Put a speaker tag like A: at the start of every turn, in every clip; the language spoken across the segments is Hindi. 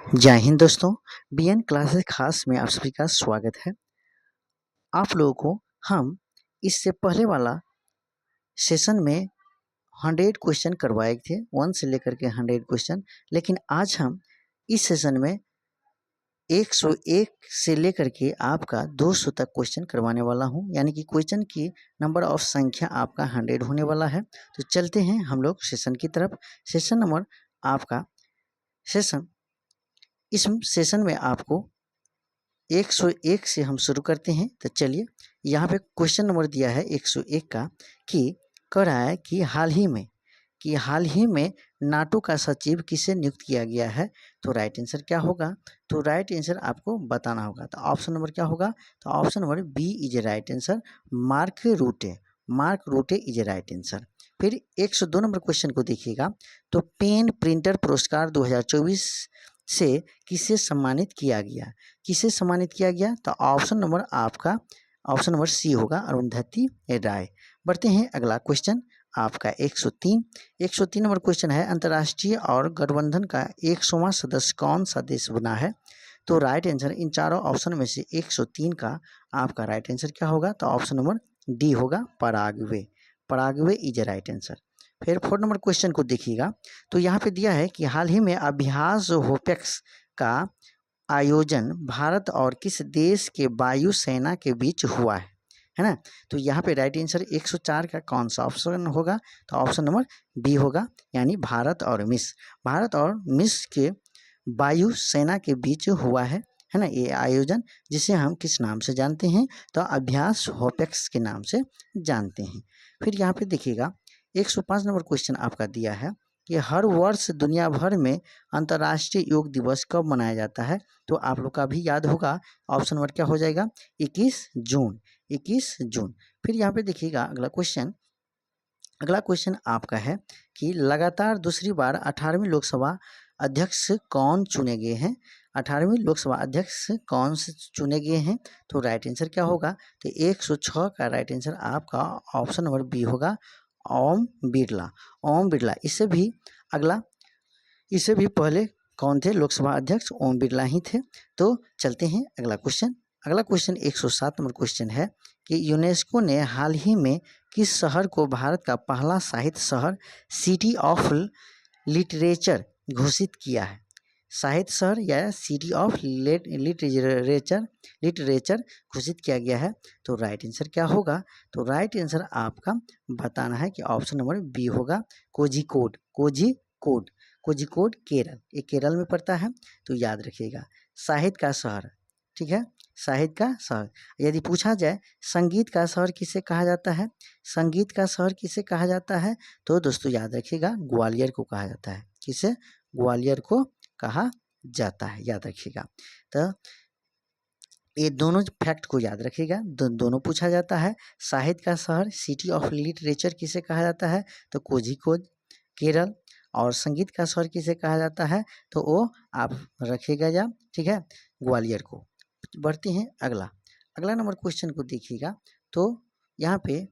A: जय हिंद दोस्तों। बीएन क्लासेस खास में आप सभी का स्वागत है। आप लोगों को हम इससे पहले वाला सेशन में 100 क्वेश्चन करवाए थे, 1 से लेकर के 100 क्वेश्चन। लेकिन आज हम इस सेशन में 101 से लेकर के आपका 200 तक क्वेश्चन करवाने वाला हूं, यानी कि क्वेश्चन की नंबर ऑफ संख्या आपका 100 होने वाला है। तो चलते हैं हम लोग सेशन की तरफ। सेशन नंबर आपका सेशन इस सेशन में आपको 101 से हम शुरू करते हैं। तो चलिए, यहाँ पे क्वेश्चन नंबर दिया है 101 का कि कह रहा है कि हाल ही में नाटो का सचिव किसे नियुक्त किया गया है। तो राइट आंसर क्या होगा? तो राइट आंसर आपको बताना होगा। तो ऑप्शन नंबर क्या होगा? तो option number B is a right answer, Mark Rutte is a right answer. फिर 102 नंबर क्वेश्चन को देखिएगा। तो पेन प्रिंटर पुरस्कार 2024 से किसे सम्मानित किया गया? तो ऑप्शन नंबर सी होगा, अरुंधति राय। बढ़ते हैं अगला क्वेश्चन आपका 103 नंबर क्वेश्चन है, अंतर्राष्ट्रीय और गठबंधन का 100वां सदस्य कौन सा देश बना है? तो राइट आंसर इन चारों ऑप्शन में से 103 का आपका राइट आंसर क्या होगा? तो ऑप्शन नंबर डी होगा, Paraguay is a right answer. फिर 4 नंबर क्वेश्चन को देखिएगा। तो यहाँ पे दिया है कि हाल ही में अभ्यास होपेक्स का आयोजन भारत और किस देश के वायु सेना के बीच हुआ है ना? तो यहाँ पे राइट आंसर 104 का कौन सा ऑप्शन होगा? तो ऑप्शन नंबर बी होगा, यानी भारत और मिस के वायु सेना के बीच हुआ है ना ये आयोजन, जिसे हम किस नाम से जानते हैं? तो अभ्यास होपेक्स के नाम से जानते हैं। फिर यहाँ पे देखिएगा 105 नंबर क्वेश्चन आपका दिया है कि हर वर्ष दुनिया भर में अंतर्राष्ट्रीय योग दिवस कब मनाया जाता है? तो आप लोग का भी याद होगा, ऑप्शन नंबर क्या हो जाएगा? 21 जून। फिर यहाँ पे देखिएगा अगला क्वेश्चन आपका है कि लगातार दूसरी बार 18वीं लोकसभा अध्यक्ष कौन चुने गए हैं? 18वीं लोकसभा अध्यक्ष कौन से चुने गए हैं? तो राइट आंसर क्या होगा? तो 106 का राइट आंसर आपका ऑप्शन नंबर बी होगा, ओम बिरला। इससे भी पहले कौन थे लोकसभा अध्यक्ष? ओम बिरला ही थे। तो चलते हैं अगला क्वेश्चन 107 नंबर क्वेश्चन है कि यूनेस्को ने हाल ही में किस शहर को भारत का पहला साहित्य शहर, सिटी ऑफ लिटरेचर घोषित किया है? साहित्य शहर या सिटी ऑफ लिटरेचर घोषित किया गया है। तो राइट आंसर क्या होगा? तो राइट आंसर आपका बताना है कि ऑप्शन नंबर बी होगा, कोझिकोड केरल। ये केरल में पड़ता है, तो याद रखिएगा। साहित्य का शहर, ठीक है, साहित्य का शहर। यदि पूछा जाए संगीत का शहर किसे कहा जाता है? तो दोस्तों याद रखिएगा, ग्वालियर को कहा जाता है। किसे? ग्वालियर को कहा जाता है, याद रखिएगा। तो ये दोनों फैक्ट को याद रखिएगा, दोनों पूछा जाता है। साहित्य का शहर, सिटी ऑफ लिटरेचर किसे कहा जाता है? तो कोझिकोड केरल। और संगीत का शहर किसे कहा जाता है? तो वो आप रखिएगा या, ठीक है, ग्वालियर को। बढ़ते हैं अगला नंबर क्वेश्चन को देखिएगा। तो यहाँ पे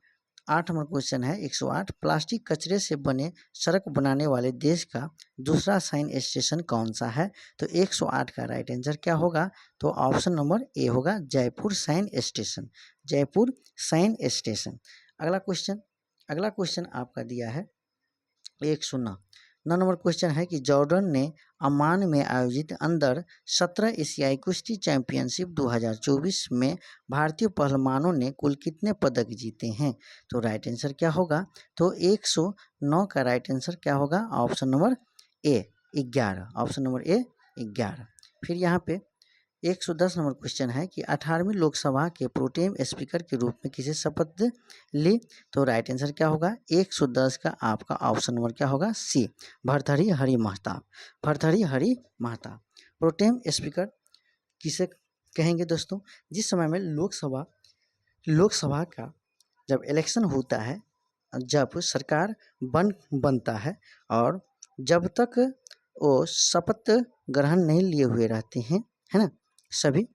A: 8 नंबर क्वेश्चन है 108, प्लास्टिक कचरे से बने सड़क बनाने वाले देश का दूसरा साइन स्टेशन कौन सा है? तो 108 का राइट आंसर क्या होगा? तो ऑप्शन नंबर ए होगा, जयपुर साइन स्टेशन। अगला क्वेश्चन आपका दिया है 109 नंबर क्वेश्चन है कि जॉर्डन ने अम्मान में आयोजित अंडर 17 एशियाई कुश्ती चैंपियनशिप 2024 में भारतीय पहलवानों ने कुल कितने पदक जीते हैं? तो राइट आंसर क्या होगा? तो 109 का राइट आंसर क्या होगा? Option number A 11। फिर यहाँ पे 110 नंबर क्वेश्चन है कि 18वीं लोकसभा के प्रोटेम स्पीकर के रूप में किसे शपथ ली? तो राइट आंसर क्या होगा? 110 का आपका ऑप्शन नंबर क्या होगा? सी, भर्तृहरि हरि महताब। प्रोटेम स्पीकर किसे कहेंगे दोस्तों? जिस समय में लोकसभा का जब इलेक्शन होता है, जब सरकार बनता है, और जब तक वो शपथ ग्रहण नहीं लिए हुए रहते हैं, है ना, सभी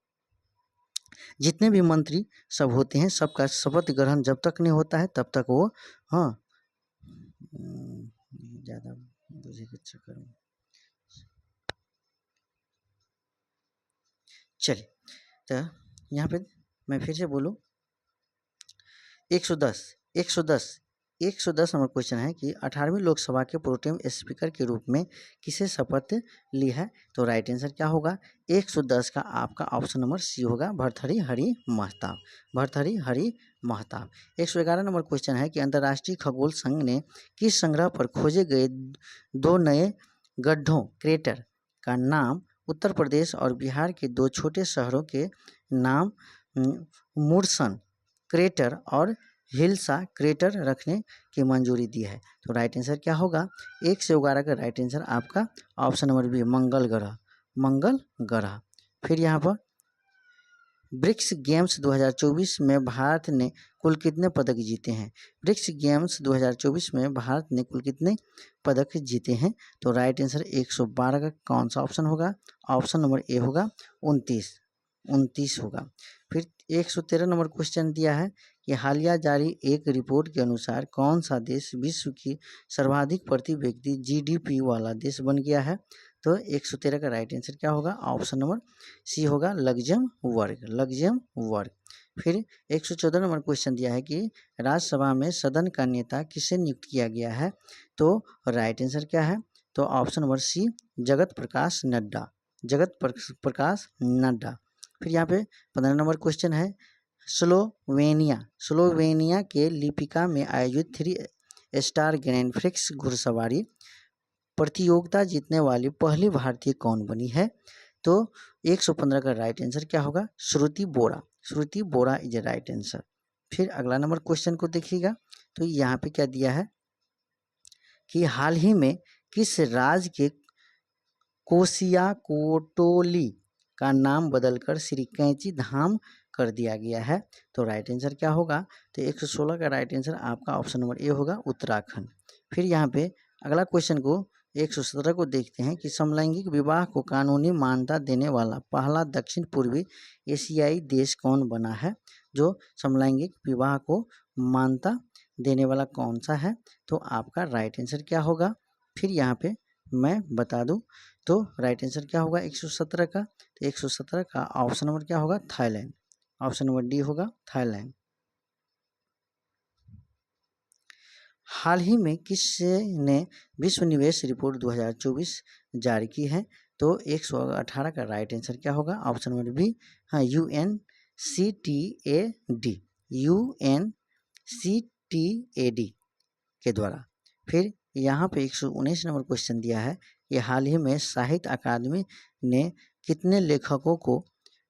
A: जितने भी मंत्री सब होते हैं, सबका शपथ ग्रहण जब तक नहीं होता है तब तक वो, हाँ, ज़्यादा बुझे के चक्कर में चलिए, तो यहाँ पे मैं फिर से बोलूँ, 110 110 110 नंबर क्वेश्चन है कि 18वीं लोकसभा के प्रोटेम स्पीकर के रूप में किसे शपथ ली है? तो राइट आंसर क्या होगा? 110 का आपका ऑप्शन नंबर सी होगा, भर्तृहरि हरि महताब। भर्तृहरि हरि महताब। 111 नंबर क्वेश्चन है कि अंतर्राष्ट्रीय खगोल संघ ने किस संग्रह पर खोजे गए 2 नए गड्ढों क्रेटर का नाम उत्तर प्रदेश और बिहार के 2 छोटे शहरों के नाम मुर्सन क्रेटर और हिल्सा क्रेटर रखने की मंजूरी दी है? तो राइट आंसर क्या होगा? 1 से 11 का राइट आंसर आपका ऑप्शन नंबर बी, मंगल ग्रह। मंगल ग्रह। फिर यहाँ पर ब्रिक्स गेम्स 2024 में भारत ने कुल कितने पदक जीते हैं? ब्रिक्स गेम्स 2024 में भारत ने कुल कितने पदक जीते हैं? तो राइट आंसर 112 का कौन सा ऑप्शन होगा? ऑप्शन नंबर ए होगा, 29 होगा। फिर 113 नंबर क्वेश्चन दिया है कि हालिया जारी एक रिपोर्ट के अनुसार कौन सा देश विश्व की सर्वाधिक प्रति व्यक्ति जीडीपी वाला देश बन गया है? तो 113 का राइट आंसर क्या होगा? ऑप्शन नंबर सी होगा, लग्जमबर्ग। फिर 114 नंबर क्वेश्चन दिया है कि राज्यसभा में सदन का नेता किसे नियुक्त किया गया है? तो राइट आंसर क्या है? तो ऑप्शन नंबर सी, जगत प्रकाश नड्डा। फिर यहाँ पे 15 नंबर क्वेश्चन है, स्लोवेनिया के लिपिका में आयोजित 3 स्टार ग्रैंड प्रिक्स घुड़सवारी प्रतियोगिता जीतने वाली पहली भारतीय कौन बनी है? तो 115 का राइट आंसर क्या होगा? श्रुति बोरा इज ए राइट आंसर। फिर अगला नंबर क्वेश्चन को देखिएगा, तो यहाँ पे क्या दिया है कि हाल ही में किस राज्य के कोसिया कोटोली का नाम बदलकर श्री कैंची धाम कर दिया गया है? तो राइट आंसर क्या होगा? तो 116 का राइट आंसर आपका ऑप्शन नंबर ए होगा, उत्तराखंड। फिर यहाँ पे अगला क्वेश्चन को 117 को देखते हैं कि समलैंगिक विवाह को कानूनी मान्यता देने वाला पहला दक्षिण पूर्वी एशियाई देश कौन बना है? जो समलैंगिक विवाह को मान्यता देने वाला कौन सा है? तो आपका राइट आंसर क्या होगा? फिर यहाँ पे मैं बता दूं, तो राइट आंसर क्या होगा 117 का? तो 117 का ऑप्शन नंबर क्या होगा? थाईलैंड। ऑप्शन नंबर डी होगा, थाईलैंड। हाल ही में किसने विश्व निवेश रिपोर्ट 2024 जारी की है? तो 118 का राइट आंसर क्या होगा? ऑप्शन नंबर बी, हाँ, UNCTAD के द्वारा। फिर यहाँ पे 119 नंबर क्वेश्चन दिया है कि हाल ही में साहित्य अकादमी ने कितने लेखकों को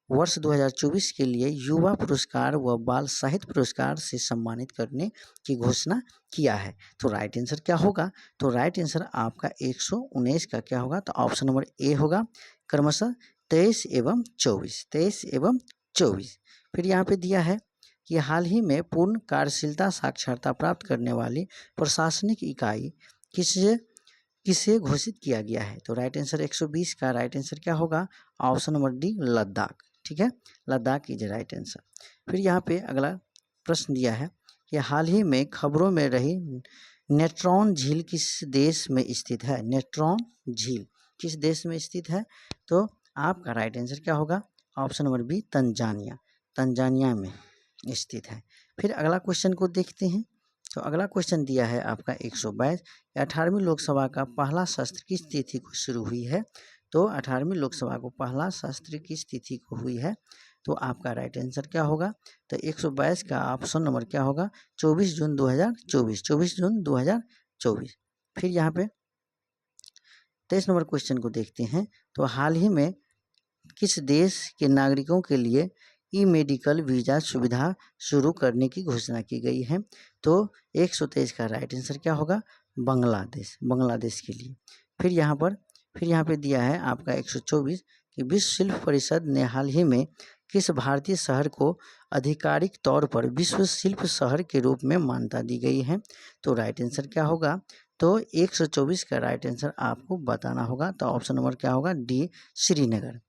A: वर्ष 2024 के लिए युवा पुरस्कार व बाल साहित्य पुरस्कार से सम्मानित करने की घोषणा किया है? तो राइट आंसर क्या होगा? तो राइट आंसर आपका 119 का क्या होगा? तो ऑप्शन नंबर ए होगा, क्रमशः 23 एवं 24। फिर यहाँ पे दिया है कि हाल ही में पूर्ण कार्यशीलता साक्षरता प्राप्त करने वाली प्रशासनिक इकाई किसे घोषित किया गया है? तो राइट आंसर 120 का राइट आंसर क्या होगा? Option number D, Ladakh. ठीक है, लद्दाख इज राइट आंसर। फिर यहाँ पे अगला प्रश्न दिया है कि हाल ही में खबरों में रही नेट्रॉन झील किस देश में स्थित है? नेट्रॉन झील किस देश में स्थित है? तो आपका राइट आंसर क्या होगा? ऑप्शन नंबर बी, तंजानिया में स्थित है। फिर अगला क्वेश्चन को देखते हैं, तो अगला क्वेश्चन दिया है आपका 122, 18वीं लोकसभा का पहला सत्र किस तिथि को शुरू हुई है? तो 18वीं लोकसभा को पहला सत्र किस तिथि को हुई है? तो आपका राइट आंसर क्या होगा? तो 122 का ऑप्शन नंबर क्या होगा? 24 जून 2024। फिर यहाँ पे 23 नंबर क्वेश्चन को देखते हैं, तो हाल ही में किस देश के नागरिकों के लिए ई मेडिकल वीज़ा सुविधा शुरू करने की घोषणा की गई है? तो 123 का राइट आंसर क्या होगा? बांग्लादेश के लिए। फिर यहाँ पे दिया है आपका 124 कि विश्व शिल्प परिषद ने हाल ही में किस भारतीय शहर को आधिकारिक तौर पर विश्व शिल्प शहर के रूप में मान्यता दी गई है? तो राइट आंसर क्या होगा? तो 124 का राइट आंसर आपको बताना होगा। तो ऑप्शन नंबर क्या होगा? डी, श्रीनगर।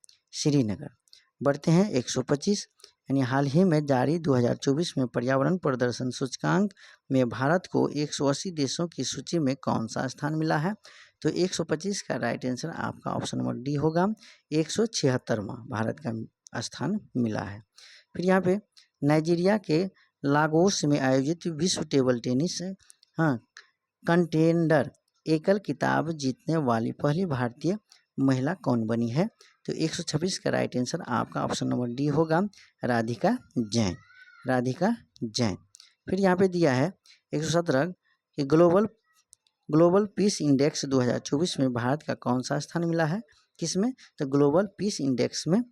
A: बढ़ते हैं 125, यानी हाल ही में जारी 2024 में पर्यावरण प्रदर्शन सूचकांक में भारत को 180 देशों की सूची में कौन सा स्थान मिला है? तो 125 का राइट आंसर आपका ऑप्शन नंबर डी होगा, 176वां भारत का स्थान मिला है। फिर यहाँ पे नाइजीरिया के लागोस में आयोजित विश्व टेबल टेनिस कंटेंडर एकल खिताब जीतने वाली पहली भारतीय महिला कौन बनी है? तो 126 का राइट आंसर आपका ऑप्शन नंबर डी होगा, राधिका जैन। राधिका जैन। फिर यहाँ पे दिया है 117 कि ग्लोबल पीस इंडेक्स 2024 में भारत का कौन सा स्थान मिला है? किसमें? तो ग्लोबल पीस इंडेक्स में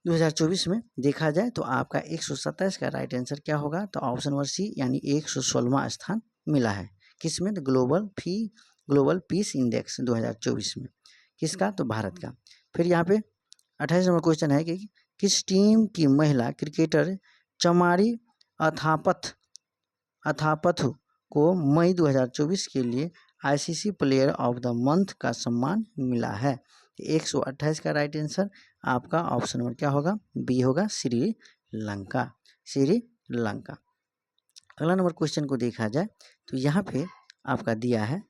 A: 2024 में देखा जाए तो आपका 127 का राइट आंसर क्या होगा? तो ऑप्शन नंबर सी यानी 116वां स्थान मिला है। किसमें? तो ग्लोबल पीस इंडेक्स 2024 में। किसका? तो भारत का। फिर यहाँ पे 28 नंबर क्वेश्चन है कि किस टीम की महिला क्रिकेटर चमारी अथापथु को मई 2024 के लिए ICC player of the month का सम्मान मिला है? 128 का राइट आंसर आपका ऑप्शन नंबर क्या होगा? बी होगा, श्रीलंका। श्रीलंका। अगला नंबर क्वेश्चन को देखा जाए तो यहाँ पे आपका दिया है,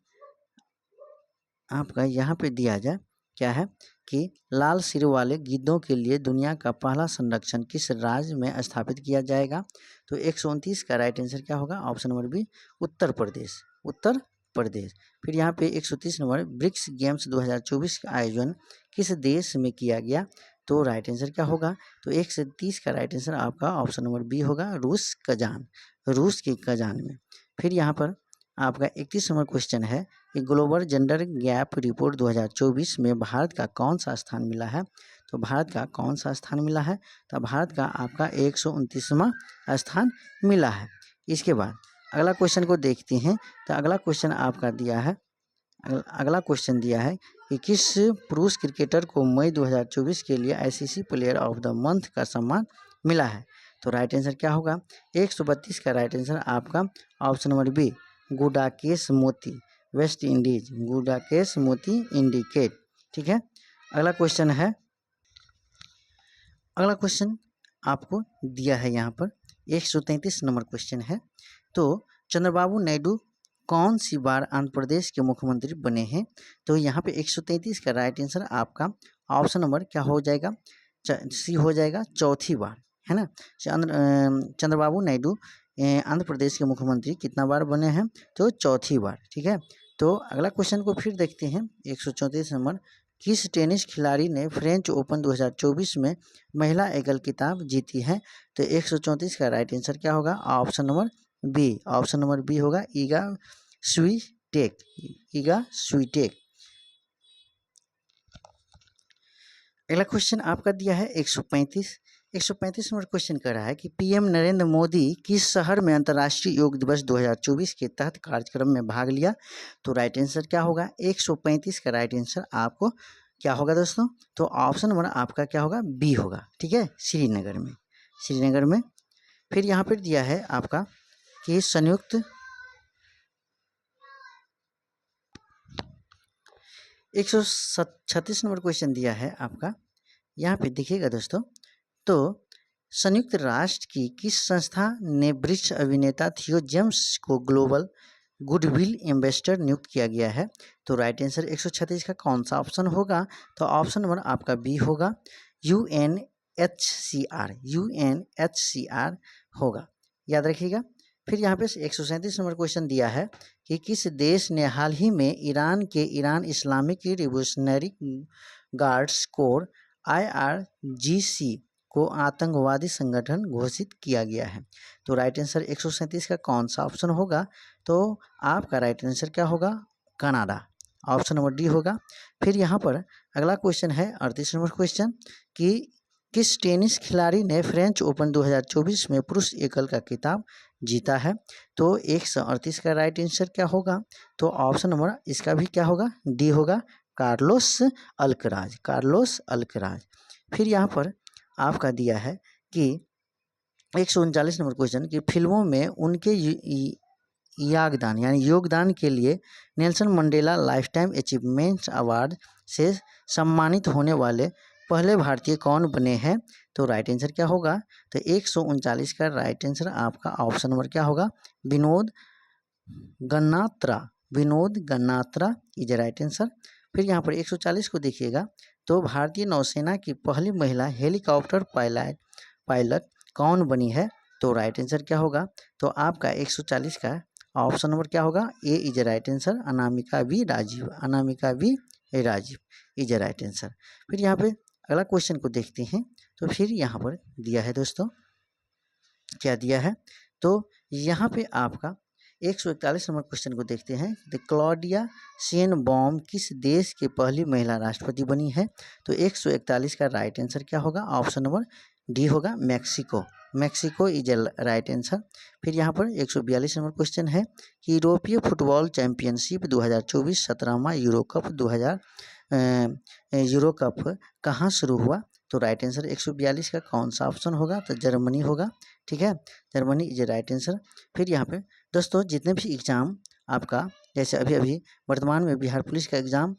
A: क्या है कि लाल सिर वाले गिद्धों के लिए दुनिया का पहला संरक्षण किस राज्य में स्थापित किया जाएगा? तो 129 का राइट आंसर क्या होगा? Option number B, Uttar Pradesh. Uttar Pradesh. फिर यहाँ पे 130 नंबर ब्रिक्स गेम्स 2024 का आयोजन किस देश में किया गया? तो राइट आंसर क्या होगा? तो 130 का राइट आंसर आपका ऑप्शन नंबर बी होगा, रूस के कजान में। फिर यहाँ पर आपका 31 नंबर क्वेश्चन है कि ग्लोबल जेंडर गैप रिपोर्ट 2024 में भारत का कौन सा स्थान मिला है? तो भारत का कौन सा स्थान मिला है? तो भारत का आपका 129वां स्थान मिला है। इसके बाद अगला क्वेश्चन को देखते हैं। तो अगला क्वेश्चन आपका दिया है, कि किस पुरुष क्रिकेटर को मई 2024 के लिए ICC player of the month का सम्मान मिला है? तो राइट आंसर क्या होगा? 132 का राइट आंसर आपका ऑप्शन नंबर बी, गुडाकेश मोती, वेस्ट इंडीज। गुडाकेश मोती इंडिकेट। ठीक है। अगला क्वेश्चन आपको दिया है यहाँ पर 133 नंबर क्वेश्चन है। तो चंद्रबाबू नायडू कौन सी बार आंध्र प्रदेश के मुख्यमंत्री बने हैं? तो यहाँ पे 133 का राइट आंसर आपका ऑप्शन नंबर क्या हो जाएगा? सी हो जाएगा, चौथी बार, है ना। चंद्रबाबू नायडू आंध्र प्रदेश के मुख्यमंत्री कितना बार बने हैं? तो चौथी बार। ठीक है। तो अगला क्वेश्चन को फिर देखते हैं। 134 नंबर, किस टेनिस खिलाड़ी ने फ्रेंच ओपन 2024 में महिला एकल खिताब जीती है? तो 134 का राइट आंसर क्या होगा? ऑप्शन नंबर बी होगा, ईगा स्वीटेक। अगला क्वेश्चन आपका दिया है 135 नंबर क्वेश्चन कर रहा है कि पीएम नरेंद्र मोदी किस शहर में अंतर्राष्ट्रीय योग दिवस 2024 के तहत कार्यक्रम में भाग लिया? तो राइट आंसर क्या होगा? 135 का राइट आंसर आपको क्या होगा दोस्तों? तो ऑप्शन नंबर आपका क्या होगा? बी होगा। ठीक है, श्रीनगर में। फिर यहाँ पर दिया है आपका कि संयुक्त 136 नंबर क्वेश्चन दिया है आपका। यहाँ पे देखिएगा दोस्तों, तो संयुक्त राष्ट्र की किस संस्था ने वरिष्ठ अभिनेता थियो जेम्स को ग्लोबल गुडविल एम्बेसडर नियुक्त किया गया है? तो राइट आंसर 136 का कौन सा ऑप्शन होगा? तो ऑप्शन नंबर आपका बी होगा, UNHCR होगा, याद रखिएगा। फिर यहाँ पे 137 नंबर क्वेश्चन दिया है कि किस देश ने हाल ही में Iran Islamic revolutionary guards core IRGC को आतंकवादी संगठन घोषित किया गया है? तो राइट आंसर 137 का कौन सा ऑप्शन होगा? तो आपका राइट आंसर क्या होगा? कनाडा। ऑप्शन नंबर डी होगा। फिर यहाँ पर अगला क्वेश्चन है 38 नंबर क्वेश्चन कि किस टेनिस खिलाड़ी ने फ्रेंच ओपन 2024 में पुरुष एकल का खिताब जीता है? तो 138 का राइट आंसर क्या होगा? तो ऑप्शन नंबर इसका भी क्या होगा? डी होगा, कार्लोस अल्कराज। फिर यहाँ पर आपका दिया है कि 139 नंबर क्वेश्चन कि फिल्मों में उनके योगदान के लिए Nelson Mandela life time achievement award से सम्मानित होने वाले पहले भारतीय कौन बने हैं? तो राइट आंसर क्या होगा? तो 139 का राइट आंसर आपका ऑप्शन नंबर क्या होगा? Vinod Gannatra is right answer. फिर यहाँ पर 140 को देखिएगा तो भारतीय नौसेना की पहली महिला हेलीकॉप्टर पायलट कौन बनी है? तो राइट आंसर क्या होगा? तो आपका 140 का ऑप्शन नंबर क्या होगा? A is right answer, Anamika V Rajeev, Anamika V Rajeev is right answer. फिर यहाँ पे अगला क्वेश्चन को देखते हैं। तो फिर यहाँ पर दिया है दोस्तों, क्या दिया है? तो यहाँ पे आपका 141 नंबर क्वेश्चन को देखते हैं। द क्लॉडिया शेनबॉम किस देश की पहली महिला राष्ट्रपति बनी है? तो 141 का राइट आंसर क्या होगा? ऑप्शन नंबर डी होगा, Mexico. Mexico is right answer. फिर यहाँ पर 142 नंबर क्वेश्चन है कि यूरोपीय फुटबॉल चैंपियनशिप 2024 17वां यूरो कप कहाँ शुरू हुआ? तो राइट आंसर 142 का कौन सा ऑप्शन होगा? तो जर्मनी होगा। ठीक है, जर्मनी इज राइट आंसर। फिर यहाँ पे दोस्तों जितने भी एग्ज़ाम आपका, जैसे अभी अभी वर्तमान में बिहार पुलिस का एग्ज़ाम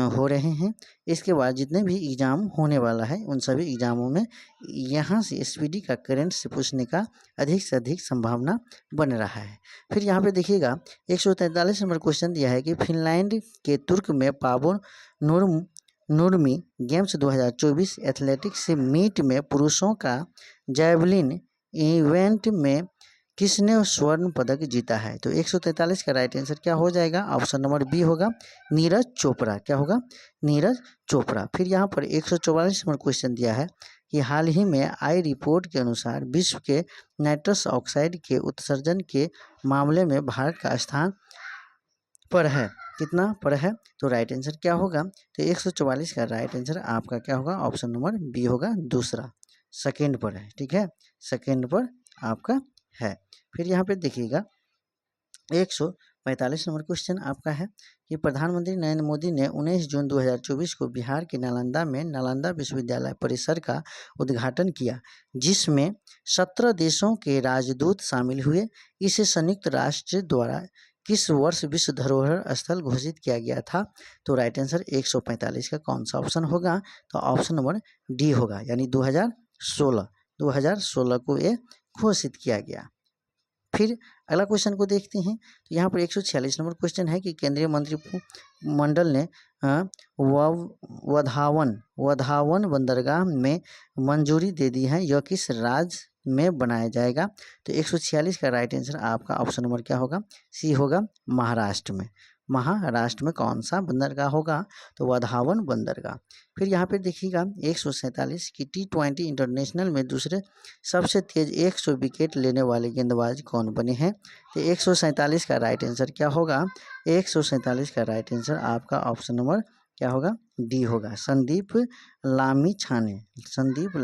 A: हो रहे हैं, इसके बाद जितने भी एग्ज़ाम होने वाला है उन सभी एग्ज़ामों में यहाँ से एसपीडी का करंट से पूछने का अधिक से अधिक संभावना बन रहा है। फिर यहाँ पे देखिएगा 143 नंबर क्वेश्चन दिया है कि फिनलैंड के तुर्क में पावो नूर्मी गेम्स 2024 एथलेटिक्स मीट में पुरुषों का जैवलिन इवेंट में किसने स्वर्ण पदक जीता है? तो 143 का राइट आंसर क्या हो जाएगा? ऑप्शन नंबर बी होगा, नीरज चोपड़ा। क्या होगा? नीरज चोपड़ा। फिर यहाँ पर 144 नंबर क्वेश्चन दिया है कि हाल ही में आई रिपोर्ट के अनुसार विश्व के नाइट्रस ऑक्साइड के उत्सर्जन के मामले में भारत का स्थान पर है, कितना पर है? तो राइट आंसर क्या होगा? तो 144 का राइट आंसर आपका क्या होगा? ऑप्शन नंबर बी होगा, दूसरा, सेकेंड पर है। ठीक है, सेकेंड पर आपका है। फिर यहाँ पे देखिएगा 145 नंबर क्वेश्चन आपका है कि प्रधानमंत्री नरेंद्र मोदी ने 19 जून 2024 को बिहार के नालंदा में नालंदा विश्वविद्यालय परिसर का उद्घाटन किया, जिसमें 17 देशों के राजदूत शामिल हुए। इसे संयुक्त राष्ट्र द्वारा किस वर्ष विश्व धरोहर स्थल घोषित किया गया था? तो राइट आंसर 145 का कौन सा ऑप्शन होगा? तो ऑप्शन नंबर डी होगा, यानी 2016 को ये घोषित किया गया। फिर अगला क्वेश्चन को देखते हैं। तो यहाँ पर 146 नंबर क्वेश्चन है कि केंद्रीय मंत्रिमंडल ने वधावन बंदरगाह में मंजूरी दे दी है, यह किस राज्य में बनाया जाएगा? तो 146 का राइट आंसर आपका ऑप्शन नंबर क्या होगा? सी होगा, महाराष्ट्र में। महाराष्ट्र में कौन सा बंदरगाह होगा? तो वधावन बंदरगाह। फिर यहाँ पे देखिएगा 147 की T20 इंटरनेशनल में दूसरे सबसे तेज 100 विकेट लेने वाले गेंदबाज कौन बने हैं? तो 147 का राइट आंसर क्या होगा? 147 का राइट आंसर आपका ऑप्शन नंबर क्या होगा? डी होगा, संदीप लामिछाने, संदीप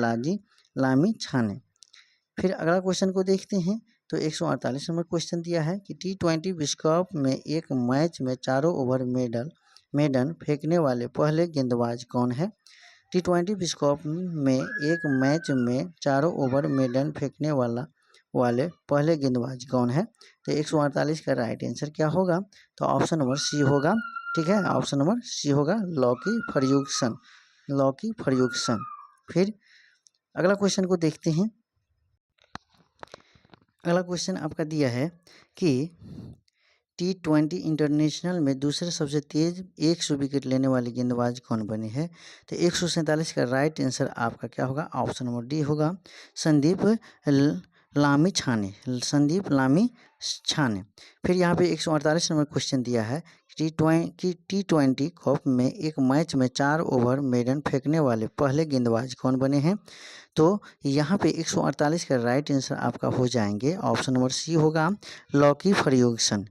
A: लामिछाने। फिर अगला क्वेश्चन को देखते हैं। तो 148 नंबर क्वेश्चन दिया है कि T20 विश्व कप में एक मैच में चारों ओवर मेडन फेंकने वाले पहले गेंदबाज कौन है? T20 विश्व कप में एक मैच में चारों ओवर मेडन फेंकने वाले पहले गेंदबाज कौन है? तो 148 का राइट आंसर क्या होगा? तो ऑप्शन नंबर सी होगा। ठीक है, ऑप्शन नंबर सी होगा, लॉकी फर्ग्यूसन। फिर अगला क्वेश्चन को देखते हैं। अगला क्वेश्चन आपका दिया है कि T20 इंटरनेशनल में दूसरे सबसे तेज 100 विकेट लेने वाले गेंदबाज कौन बने हैं? तो 147 का राइट आंसर आपका क्या होगा? ऑप्शन नंबर डी होगा, संदीप लामिछाने। फिर यहाँ पे 148 नंबर क्वेश्चन दिया है T20 कप में एक मैच में 4 ओवर मेडन फेंकने वाले पहले गेंदबाज कौन बने हैं? तो यहाँ पे 148 का राइट आंसर आपका हो जाएंगे, ऑप्शन नंबर सी होगा, लॉकी फर्ग्यूसन।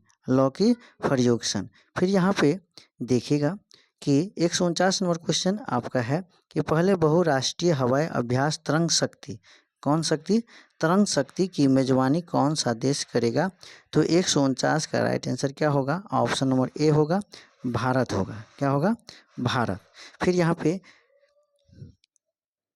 A: फिर यहाँ पे देखिएगा कि 149 नंबर क्वेश्चन आपका है कि पहले बहुराष्ट्रीय हवाई अभ्यास तरंग शक्ति की मेजबानी कौन सा देश करेगा? तो 149 का राइट आंसर क्या होगा? ऑप्शन नंबर ए होगा, भारत होगा। क्या होगा? भारत। फिर यहाँ पे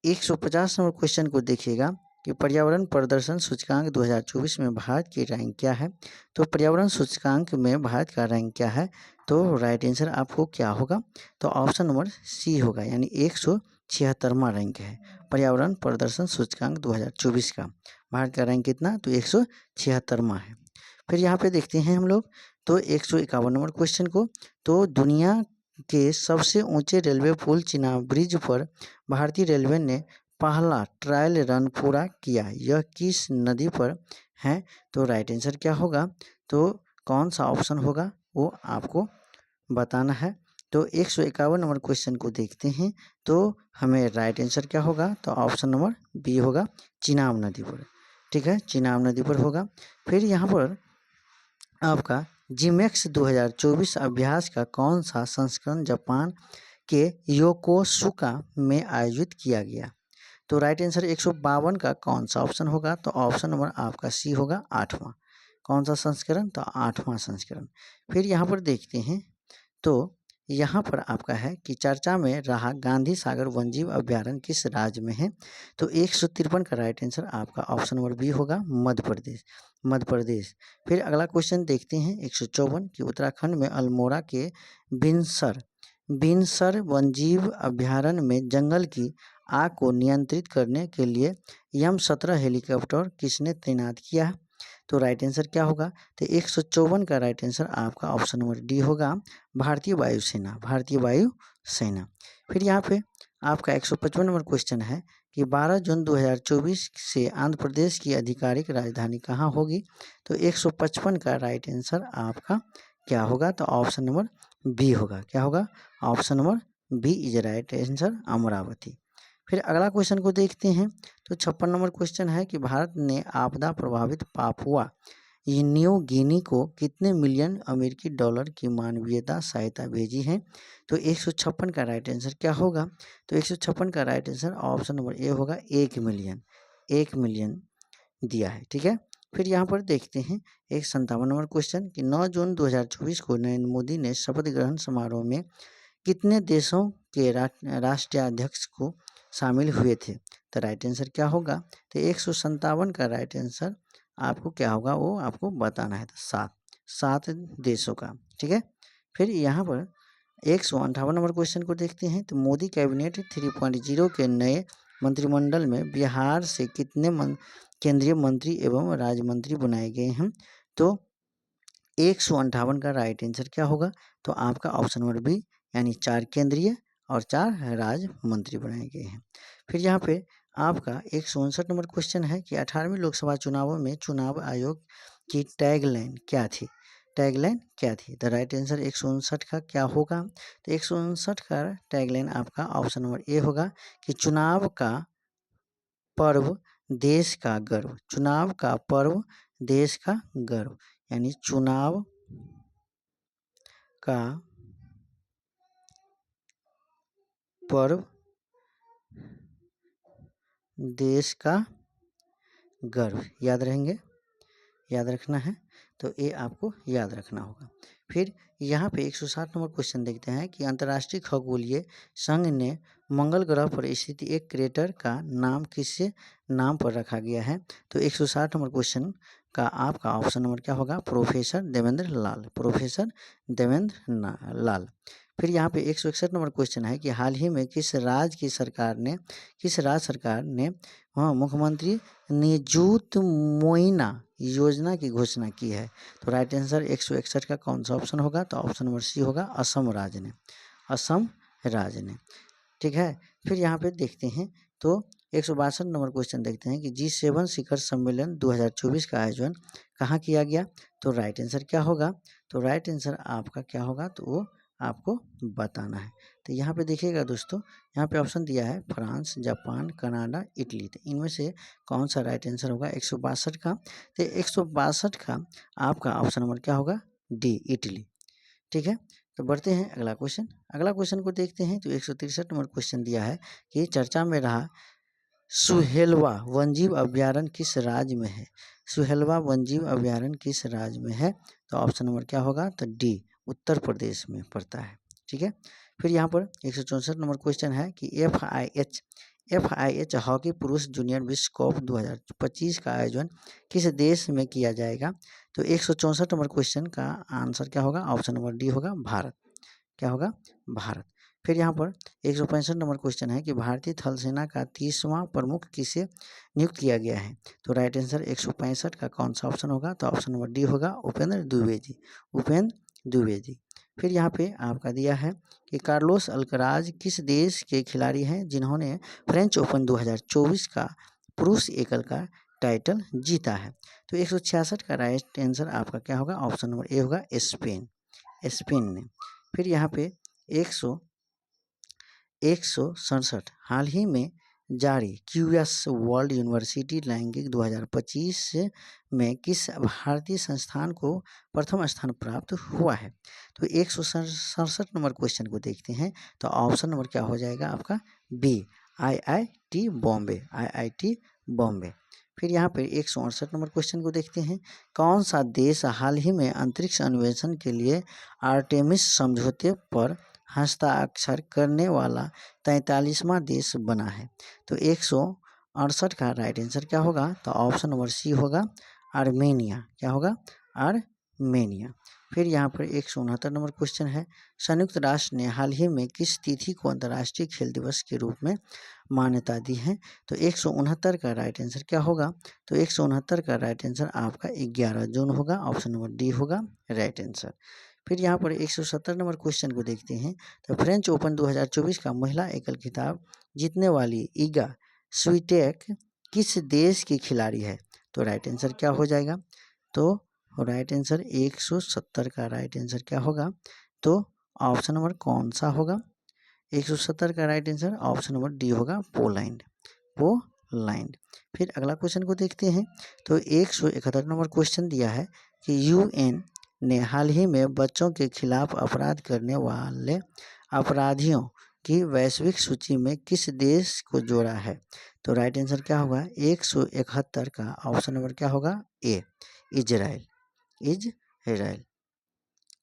A: 150 नंबर क्वेश्चन को देखिएगा कि पर्यावरण प्रदर्शन सूचकांक 2024 में भारत की रैंक क्या है? तो पर्यावरण सूचकांक में भारत का रैंक क्या है? तो राइट आंसर आपको क्या होगा? तो ऑप्शन नंबर सी होगा, यानी 176वां रैंक है पर्यावरण प्रदर्शन सूचकांक 2024 का। भारत का रैंक कितना? तो 176वां है। फिर यहाँ पे देखते हैं हम लोग तो 151 नंबर क्वेश्चन को। तो दुनिया के सबसे ऊंचे रेलवे पुल चिनाब ब्रिज पर भारतीय रेलवे ने पहला ट्रायल रन पूरा किया, यह किस नदी पर है? तो राइट आंसर क्या होगा? तो कौन सा ऑप्शन होगा वो आपको बताना है। तो 151 नंबर क्वेश्चन को देखते हैं, तो हमें राइट आंसर क्या होगा? तो ऑप्शन नंबर बी होगा, चिनाब नदी पर। ठीक है, चिनाब नदी पर होगा। फिर यहाँ पर आपका जिमेक्स 2024 अभ्यास का कौन सा संस्करण जापान के योकोसुका में आयोजित किया गया? तो राइट आंसर 152 का कौन सा ऑप्शन होगा? तो ऑप्शन नंबर आपका सी होगा, 8वां। कौन सा संस्करण? तो 8वां संस्करण। फिर यहाँ पर देखते हैं, तो यहाँ पर आपका है कि चर्चा में रहा गांधी सागर वन्यजीव अभ्यारण्य किस राज्य में है? तो 153 का राइट आंसर आपका ऑप्शन नंबर बी होगा, मध्य प्रदेश। मध्य प्रदेश। फिर अगला क्वेश्चन देखते हैं 154 कि उत्तराखंड में अल्मोड़ा के बिनसर वन्यजीव अभ्यारण्य में जंगल की आग को नियंत्रित करने के लिए M17 हेलीकॉप्टर किसने तैनात किया है? तो राइट आंसर क्या होगा? तो 154 का राइट आंसर आपका ऑप्शन नंबर डी होगा, भारतीय वायुसेना। भारतीय वायुसेना। फिर यहाँ पे आपका 155 नंबर क्वेश्चन है कि 12 जून 2024 से आंध्र प्रदेश की आधिकारिक राजधानी कहाँ होगी? तो 155 का राइट आंसर आपका क्या होगा? तो ऑप्शन नंबर बी होगा। क्या होगा? Option number B is right answer, Amaravati. फिर अगला क्वेश्चन को देखते हैं, तो 56 नंबर क्वेश्चन है कि भारत ने आपदा प्रभावित पापुआ न्यू गिनी को कितने मिलियन अमेरिकी डॉलर की मानवीयता सहायता भेजी है? तो 156 का राइट आंसर क्या होगा? तो 156 का right answer option number A होगा, 1 मिलियन। 1 मिलियन दिया है। ठीक है, फिर यहाँ पर देखते हैं 157 नंबर क्वेश्चन कि 9 जून 2024 को नरेंद्र मोदी ने शपथ ग्रहण समारोह में कितने देशों के राष्ट्राध्यक्ष को शामिल हुए थे? तो राइट आंसर क्या होगा? तो 157 का राइट आंसर आपको क्या होगा वो आपको बताना है। तो 7 देशों का। ठीक है, फिर यहाँ पर 158 नंबर क्वेश्चन को देखते हैं, तो मोदी कैबिनेट 3.0 के नए मंत्रिमंडल में बिहार से कितने केंद्रीय मंत्री एवं राज्य मंत्री बनाए गए हैं? तो 158 का राइट आंसर क्या होगा? तो आपका ऑप्शन नंबर बी, यानी 4 केंद्रीय और 4 राज्य मंत्री बनाए गए हैं। फिर यहाँ पे आपका 159 नंबर क्वेश्चन है कि 18वीं लोकसभा चुनावों में चुनाव आयोग की टैगलाइन क्या थी? टैगलाइन क्या थी? द राइट आंसर 159 का क्या होगा? तो 159 का टैगलाइन आपका ऑप्शन नंबर ए होगा कि चुनाव का पर्व देश का गर्व। चुनाव का पर्व देश का गर्व, यानी चुनाव का पर्व देश का गर्व। याद रहेंगे, याद रखना है, तो ये आपको याद रखना होगा। फिर यहाँ पे 160 नंबर क्वेश्चन देखते हैं कि अंतर्राष्ट्रीय खगोलीय संघ ने मंगल ग्रह पर स्थित एक क्रेटर का नाम किससे नाम पर रखा गया है? तो 160 नंबर क्वेश्चन का आपका ऑप्शन नंबर क्या होगा? प्रोफेसर देवेंद्र लाल। प्रोफेसर देवेंद्र लाल। फिर यहाँ पे 161 नंबर क्वेश्चन है कि हाल ही में किस राज्य सरकार ने मुख्यमंत्री निजुत मोइना योजना की घोषणा की है? तो राइट आंसर 161 का कौन सा ऑप्शन होगा? तो ऑप्शन नंबर सी होगा, असम राज्य ने। असम राज्य ने। ठीक है, फिर यहाँ पे देखते हैं, तो 162 नंबर क्वेश्चन देखते हैं कि G7 शिखर सम्मेलन 2024 का आयोजन कहाँ किया गया? तो राइट आंसर क्या होगा? तो राइट आंसर आपका क्या होगा? तो वो आपको बताना है। तो यहाँ पे देखिएगा दोस्तों, यहाँ पे ऑप्शन दिया है फ्रांस, जापान, कनाडा, इटली। तो इनमें से कौन सा राइट आंसर होगा 162 का? तो 162 का आपका ऑप्शन नंबर क्या होगा? D, Italy. ठीक है, तो बढ़ते हैं अगला क्वेश्चन। अगला क्वेश्चन को देखते हैं, तो 163 नंबर क्वेश्चन दिया है कि चर्चा में रहा सुहेलवा वन्यजीव अभ्यारण्य किस राज्य में है? सुहेलवा वन्यजीव अभ्यारण्य किस राज्य में है? तो ऑप्शन नंबर क्या होगा? तो डी, उत्तर प्रदेश में पड़ता है। ठीक है, फिर यहाँ पर 164 नंबर क्वेश्चन है कि FIH हॉकी पुरुष जूनियर विश्व कप 2025 का आयोजन किस देश में किया जाएगा? तो 164 नंबर क्वेश्चन का आंसर क्या होगा? ऑप्शन नंबर डी होगा, भारत। क्या होगा? भारत। फिर यहाँ पर 165 नंबर क्वेश्चन है कि भारतीय थल सेना का 30वां प्रमुख किसे नियुक्त किया गया है? तो राइट आंसर 165 का कौन सा ऑप्शन होगा? तो ऑप्शन नंबर डी होगा, उपेंद्र द्विवेदी। उपेंद्र द्विवेदी। फिर यहाँ पे आपका दिया है कि कार्लोस अल्कराज किस देश के खिलाड़ी हैं जिन्होंने फ्रेंच ओपन 2024 का पुरुष एकल का टाइटल जीता है। तो 166 का राइट आंसर आपका क्या होगा, ऑप्शन नंबर ए होगा, स्पेन, स्पेन ने। फिर यहाँ पे 167 हाल ही में जारी क्यूएस वर्ल्ड यूनिवर्सिटी रैंकिंग 2025 में किस भारतीय संस्थान को प्रथम स्थान प्राप्त हुआ है। तो 167 नंबर क्वेश्चन को देखते हैं, तो ऑप्शन नंबर क्या हो जाएगा आपका, B, IIT Bombay, IIT Bombay. फिर यहाँ पर 168 नंबर क्वेश्चन को देखते हैं, कौन सा देश हाल ही में अंतरिक्ष अन्वेषण के लिए आर्टेमिस समझौते पर हस्ताक्षर करने वाला 43वां देश बना है। तो 168 का राइट आंसर क्या होगा, तो ऑप्शन नंबर सी होगा, आर्मेनिया। क्या होगा, आर्मेनिया। फिर यहाँ पर 169 नंबर क्वेश्चन है, संयुक्त राष्ट्र ने हाल ही में किस तिथि को अंतर्राष्ट्रीय खेल दिवस के रूप में मान्यता दी है। तो 169 का राइट आंसर क्या होगा, तो 169 का राइट आंसर आपका 11 जून होगा, ऑप्शन नंबर डी होगा राइट आंसर। फिर यहाँ पर 170 नंबर क्वेश्चन को देखते हैं, तो फ्रेंच ओपन 2024 का महिला एकल खिताब जीतने वाली इगा स्वीटेक किस देश की खिलाड़ी है। तो राइट आंसर क्या हो जाएगा, तो राइट आंसर 170 का राइट आंसर क्या होगा, तो ऑप्शन नंबर कौन सा होगा, 170 का right answer option number D होगा, पोलैंड, पोलैंड। फिर अगला क्वेश्चन को देखते हैं, तो 171 नंबर क्वेश्चन दिया है कि यूएन ने हाल ही में बच्चों के खिलाफ अपराध करने वाले अपराधियों की वैश्विक सूची में किस देश को जोड़ा है। तो राइट आंसर क्या होगा, 171 का ऑप्शन नंबर क्या होगा, ए, इजराइल, इजराइल।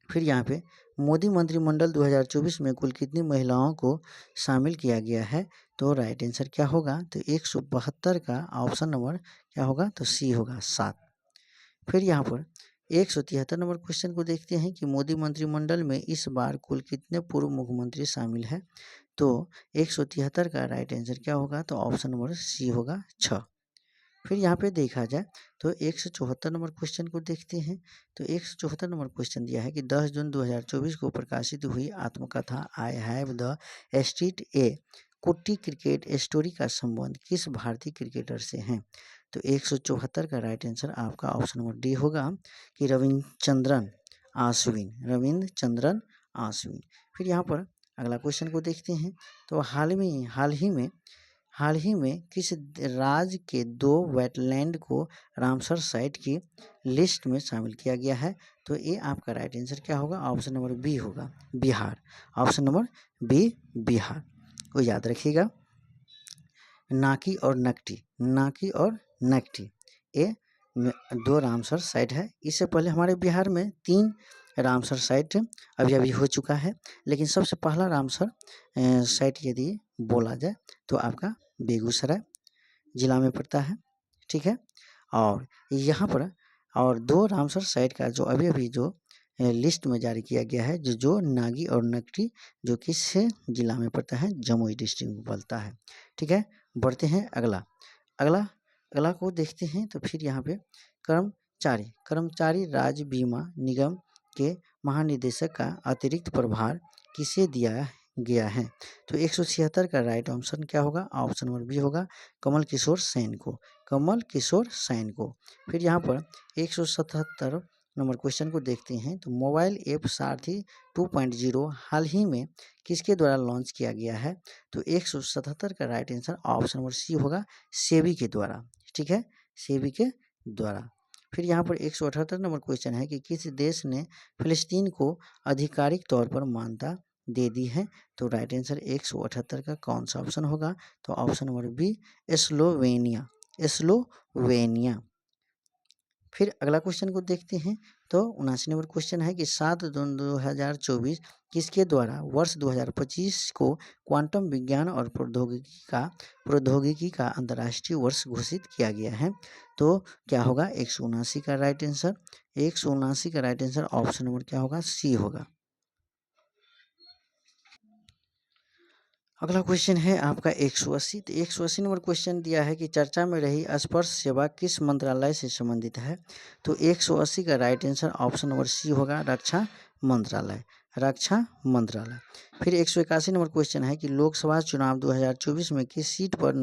A: फिर यहाँ पे मोदी मंत्रिमंडल 2024 में कुल कितनी महिलाओं को शामिल किया गया है। तो राइट आंसर क्या होगा, तो 172 का ऑप्शन नंबर क्या होगा, तो सी होगा, 7। फिर यहाँ पर 173 नंबर क्वेश्चन को देखते हैं कि मोदी मंत्रिमंडल में इस बार कुल कितने पूर्व मुख्यमंत्री शामिल हैं। तो 173 का राइट आंसर क्या होगा, तो ऑप्शन नंबर सी होगा, 6। फिर यहाँ पे देखा जाए तो 174 नंबर क्वेश्चन को देखते हैं, तो 174 नंबर क्वेश्चन दिया है कि 10 जून 2024 को प्रकाशित हुई आत्मकथा आई हैव द स्ट्रीट ए कुट्टी क्रिकेट स्टोरी का संबंध किस भारतीय क्रिकेटर से है। तो 174 का राइट आंसर आपका ऑप्शन नंबर डी होगा कि रविचंद्रन आश्विन, रविचंद्रन आश्विन। फिर यहाँ पर अगला क्वेश्चन को देखते हैं, तो हाल ही में किस राज्य के 2 वेटलैंड को रामसर साइट की लिस्ट में शामिल किया गया है। तो ये आपका राइट आंसर क्या होगा, ऑप्शन नंबर बी होगा, Bihar, option number B, Bihar को याद रखिएगा। नाकी और नकटी, नाकी और नकटी ये 2 रामसर साइट है। इससे पहले हमारे बिहार में 3 रामसर साइट अभी हो चुका है, लेकिन सबसे पहला रामसर साइट यदि बोला जाए तो आपका बेगूसराय जिला में पड़ता है, ठीक है। और यहाँ पर और 2 रामसर साइट का जो अभी जो लिस्ट में जारी किया गया है, जो नागी और नकटी जो किस जिला में पड़ता है, जमुई डिस्ट्रिक्ट में पड़ता है, ठीक है। बढ़ते हैं अगला को देखते हैं, तो फिर यहाँ पे कर्मचारी राज्य बीमा निगम के महानिदेशक का अतिरिक्त प्रभार किसे दिया गया है। तो 176 का राइट ऑप्शन क्या होगा, ऑप्शन नंबर बी होगा, कमल किशोर सेन को, कमल किशोर सेन को। फिर यहाँ पर 177 नंबर क्वेश्चन को देखते हैं, तो मोबाइल ऐप सारथी 2.0 हाल ही में किसके द्वारा लॉन्च किया गया है। तो 177 का right answer option number C होगा, सेबी के द्वारा, ठीक है, सेबी के द्वारा। फिर यहाँ पर 178 नंबर क्वेश्चन है कि किस देश ने फिलिस्तीन को आधिकारिक तौर पर मान्यता दे दी है। तो राइट आंसर 178 का कौन सा ऑप्शन होगा, तो option number B, Slovenia, Slovenia. फिर अगला क्वेश्चन को देखते हैं, तो 79 नंबर क्वेश्चन है कि 7 जून 2024 किसके द्वारा वर्ष 2025 को क्वांटम विज्ञान और प्रौद्योगिकी का अंतर्राष्ट्रीय वर्ष घोषित किया गया है। तो क्या होगा, 179 का राइट आंसर, 179 का राइट आंसर ऑप्शन नंबर क्या होगा, सी होगा। अगला क्वेश्चन है आपका 180। तो 180 नंबर क्वेश्चन दिया है कि चर्चा में रही स्पर्श सेवा किस मंत्रालय से संबंधित है। तो 180 का right answer option number C होगा, रक्षा मंत्रालय, रक्षा मंत्रालय। फिर 181 नंबर क्वेश्चन है कि लोकसभा चुनाव 2024 में किस सीट पर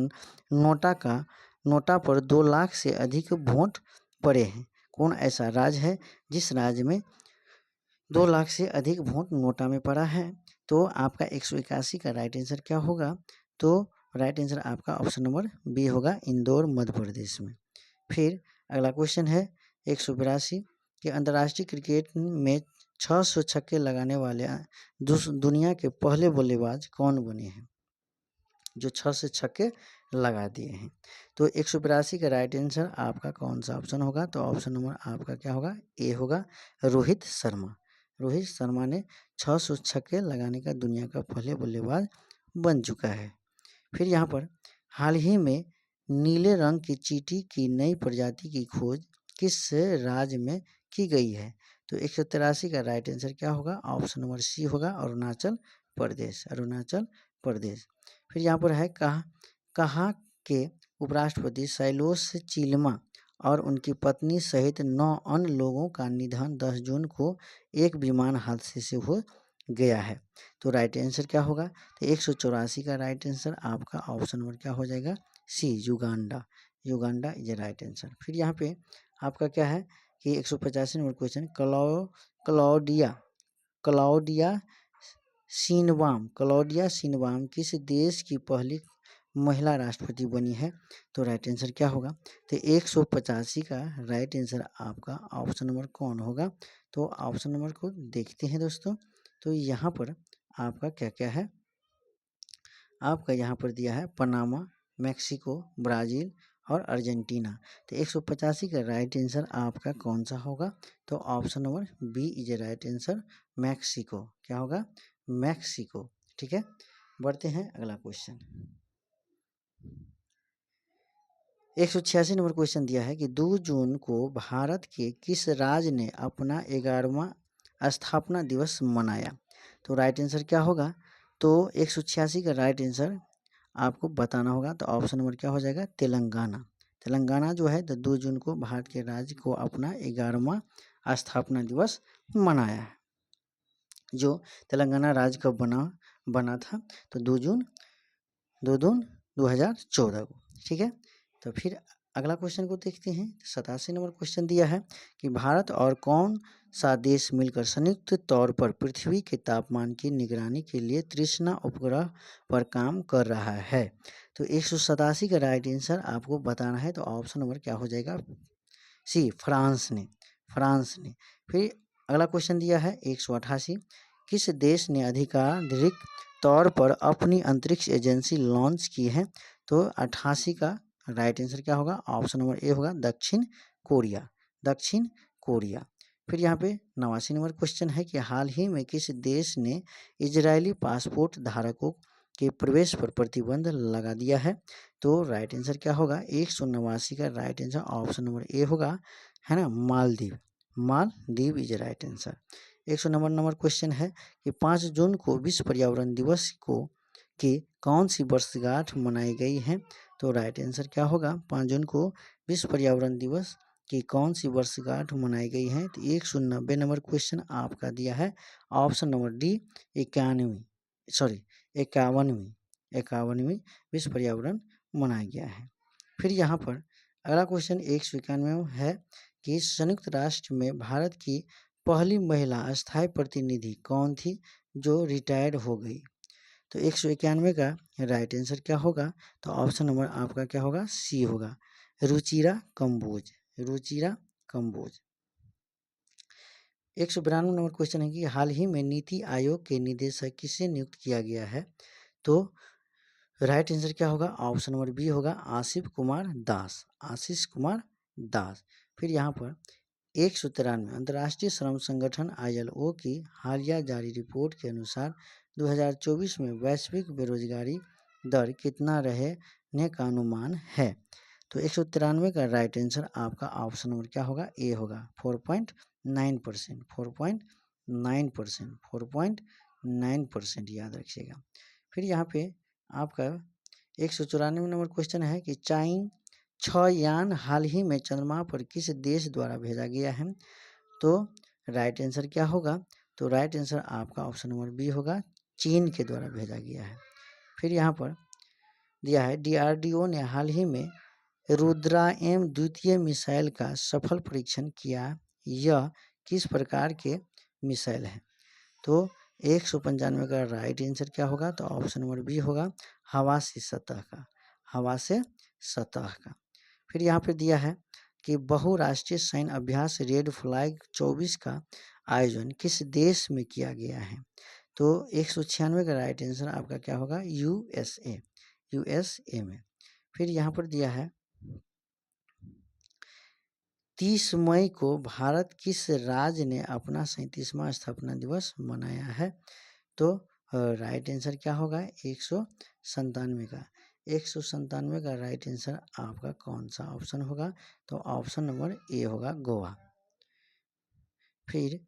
A: नोटा पर 2 लाख से अधिक वोट पड़े हैं? कौन ऐसा राज्य है जिस राज्य में 2 लाख से अधिक वोट नोटा में पड़ा है? तो आपका 181 का राइट आंसर क्या होगा? तो राइट आंसर आपका ऑप्शन नंबर बी होगा, इंदौर मध्य प्रदेश में। फिर अगला क्वेश्चन है 182 कि अंतर्राष्ट्रीय क्रिकेट में 600 छक्के लगाने वाले दुनिया के पहले बल्लेबाज कौन बने हैं, जो 600 छक्के लगा दिए हैं? तो 182 का राइट आंसर आपका कौन सा ऑप्शन होगा? तो ऑप्शन नंबर आपका क्या होगा? ए होगा, रोहित शर्मा। रोहित शर्मा ने 600 छक्के लगाने का दुनिया का पहले बल्लेबाज बन चुका है। फिर यहाँ पर हाल ही में नीले रंग की चींटी की नई प्रजाति की खोज किस राज्य में की गई है? तो 183 का राइट आंसर क्या होगा? ऑप्शन नंबर सी होगा, अरुणाचल प्रदेश। अरुणाचल प्रदेश। फिर यहाँ पर है कहाँ के उपराष्ट्रपति शैलोश चिल्मा और उनकी पत्नी सहित 9 अन्य लोगों का निधन 10 जून को एक विमान हादसे से हो गया है? तो राइट आंसर क्या होगा? तो 184 का राइट आंसर आपका ऑप्शन नंबर क्या हो जाएगा? C, Uganda. Uganda is right answer. फिर यहाँ पे आपका क्या है कि 185 नंबर क्वेश्चन, क्लॉडिया सिनवाम किस देश की पहली महिला राष्ट्रपति बनी है? तो राइट आंसर क्या होगा? तो 185 का राइट आंसर आपका ऑप्शन नंबर कौन होगा? तो ऑप्शन नंबर को देखते हैं दोस्तों। तो यहाँ पर आपका क्या क्या है? आपका यहाँ पर दिया है पनामा, मैक्सिको, ब्राज़ील और अर्जेंटीना। तो 185 का राइट आंसर आपका कौन सा होगा? तो option number B is a right answer, Mexico. क्या होगा? मैक्सिको। ठीक है, बढ़ते हैं अगला क्वेश्चन। 186 नंबर क्वेश्चन दिया है कि 2 जून को भारत के किस राज्य ने अपना 11वां स्थापना दिवस मनाया? तो राइट आंसर क्या होगा? तो 186 का राइट आंसर आपको बताना होगा। तो ऑप्शन नंबर क्या हो जाएगा? तेलंगाना। तेलंगाना जो है तो 2 जून को भारत के राज्य को अपना 11वां स्थापना दिवस मनाया है। जो तेलंगाना राज्य कब बना था? तो 2 जून 2014 को। ठीक है, तो फिर अगला क्वेश्चन को देखते हैं। 87 नंबर क्वेश्चन दिया है कि भारत और कौन सा देश मिलकर संयुक्त तौर पर पृथ्वी के तापमान की निगरानी के लिए तृष्णा उपग्रह पर काम कर रहा है? तो 187 का राइट आंसर आपको बताना है। तो ऑप्शन नंबर क्या हो जाएगा? सी, फ्रांस ने। फिर अगला क्वेश्चन दिया है 188, किस देश ने आधिकारिक तौर पर अपनी अंतरिक्ष एजेंसी लॉन्च की है? तो 88 का राइट आंसर क्या होगा? ऑप्शन नंबर ए होगा, दक्षिण कोरिया। फिर यहाँ पे 89 नंबर क्वेश्चन है कि हाल ही में किस देश ने इजरायली पासपोर्ट धारकों के प्रवेश पर प्रतिबंध लगा दिया है? तो राइट आंसर क्या होगा? 189 का right answer option number A होगा, है ना, Maldives is right answer. 190 number question है कि 5 जून को विश्व पर्यावरण दिवस की कौन सी वर्षगांठ मनाई गई है? तो राइट आंसर क्या होगा? 5 जून को विश्व पर्यावरण दिवस की कौन सी वर्षगांठ मनाई गई है? तो 190 नंबर क्वेश्चन आपका दिया है ऑप्शन नंबर डी, 51वीं विश्व पर्यावरण मनाया गया है। फिर यहाँ पर अगला क्वेश्चन 191 है कि संयुक्त राष्ट्र में भारत की पहली महिला अस्थायी प्रतिनिधि कौन थी जो रिटायर्ड हो गई? तो 191 का राइट आंसर क्या होगा? तो ऑप्शन नंबर आपका क्या होगा? सी होगा, रुचिरा कंबोज। 192 नंबर क्वेश्चन है कि हाल ही में नीति आयोग के निदेशक किसे नियुक्त किया गया है? तो राइट आंसर क्या होगा? ऑप्शन नंबर बी होगा, आशीष कुमार दास। फिर यहाँ पर 193 अंतर्राष्ट्रीय श्रम संगठन ILO की हालिया जारी रिपोर्ट के अनुसार 2024 में वैश्विक बेरोजगारी दर कितना रहने का अनुमान है? तो 193 का राइट आंसर आपका ऑप्शन नंबर क्या होगा? ए होगा, 4.9%। 4.9% याद रखिएगा। फिर यहाँ पे आपका 194 नंबर क्वेश्चन है कि यान हाल ही में चंद्रमा पर किस देश द्वारा भेजा गया है? तो राइट आंसर क्या होगा? तो राइट आंसर आपका ऑप्शन नंबर बी होगा, चीन के द्वारा भेजा गया है। फिर यहाँ पर दिया है DRDO ने हाल ही में रुद्रा एम द्वितीय मिसाइल का सफल परीक्षण किया, यह किस प्रकार के मिसाइल है? तो 195 का राइट आंसर क्या होगा? तो ऑप्शन नंबर बी होगा, हवा से सतह का, हवा से सतह का। फिर यहाँ पे दिया है कि बहुराष्ट्रीय सैन्य अभ्यास रेड फ्लैग 24 का आयोजन किस देश में किया गया है? तो 196 का राइट आंसर आपका क्या होगा? USA, USA में। फिर यहाँ पर दिया है 30 मई को भारत किस राज्य ने अपना 37वां स्थापना दिवस मनाया है? तो राइट आंसर क्या होगा? 197 का, 197 का राइट आंसर आपका कौन सा ऑप्शन होगा? तो ऑप्शन नंबर ए होगा, गोवा। फिर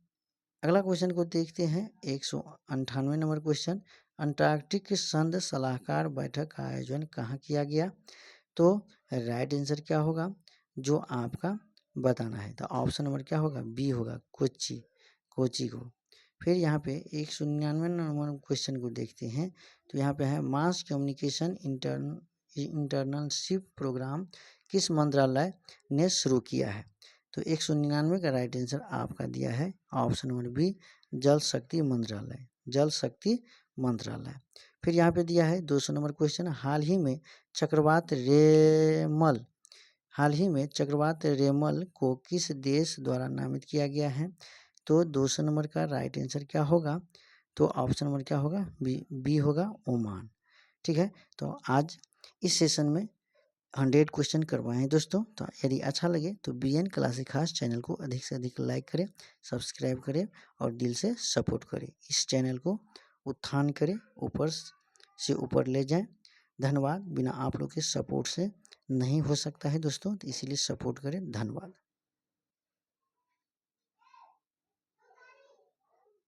A: अगला क्वेश्चन को देखते हैं, 198 नंबर क्वेश्चन, अंटार्कटिक संघ सलाहकार बैठक का आयोजन कहाँ किया गया? तो राइट आंसर क्या होगा जो आपका बताना है? तो ऑप्शन नंबर क्या होगा? बी होगा, कोच्चि, कोच्चि को। फिर यहाँ पे 199 नंबर क्वेश्चन को देखते हैं, तो यहाँ पे है मास कम्युनिकेशन इंटर्नशिप प्रोग्राम किस मंत्रालय ने शुरू किया है? तो 199 का राइट आंसर आपका दिया है ऑप्शन नंबर बी, जल शक्ति मंत्रालय, जल शक्ति मंत्रालय। फिर यहाँ पे दिया है 200 नंबर क्वेश्चन, हाल ही में चक्रवात रेमल को किस देश द्वारा नामित किया गया है? तो 200 नंबर का राइट आंसर क्या होगा? तो ऑप्शन नंबर क्या होगा? बी होगा, ओमान। ठीक है, तो आज इस सेशन में 100 क्वेश्चन करवाए हैं दोस्तों। तो यदि अच्छा लगे तो BN क्लासिक खास चैनल को अधिक से अधिक लाइक करें, सब्सक्राइब करें और दिल से सपोर्ट करें। इस चैनल को उत्थान करें, ऊपर से ऊपर ले जाएं। धन्यवाद। बिना आप लोग के सपोर्ट से नहीं हो सकता है दोस्तों, तो इसीलिए सपोर्ट करें। धन्यवाद।